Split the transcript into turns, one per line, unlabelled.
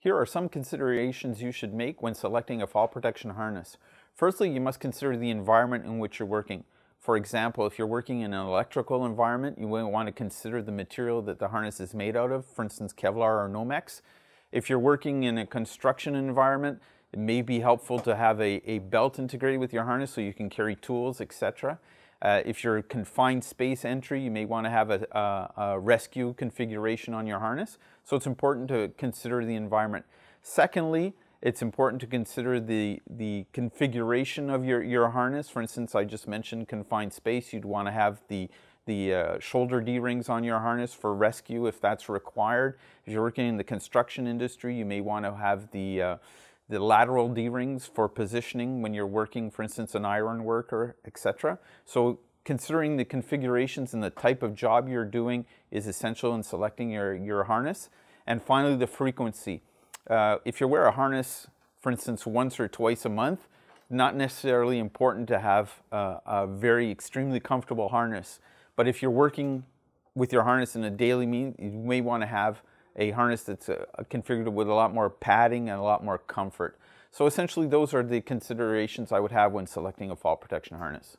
Here are some considerations you should make when selecting a fall protection harness. Firstly, you must consider the environment in which you're working. For example, if you're working in an electrical environment, you will want to consider the material that the harness is made out of, for instance, Kevlar or Nomex. If you're working in a construction environment, it may be helpful to have a belt integrated with your harness so you can carry tools, etc. If you're confined space entry, you may want to have a rescue configuration on your harness. So it's important to consider the environment. Secondly, it's important to consider the configuration of your harness. For instance, I just mentioned confined space. You'd want to have the shoulder D-rings on your harness for rescue if that's required. If you're working in the construction industry, you may want to have the lateral D-rings for positioning when you're working, for instance, an iron worker, etc. So considering the configurations and the type of job you're doing is essential in selecting your harness. And finally, the frequency. If you wear a harness, for instance, once or twice a month, not necessarily important to have a very extremely comfortable harness. But if you're working with your harness in a daily mean, you may want to have a harness that's configured with a lot more padding and a lot more comfort. So essentially, those are the considerations I would have when selecting a fall protection harness.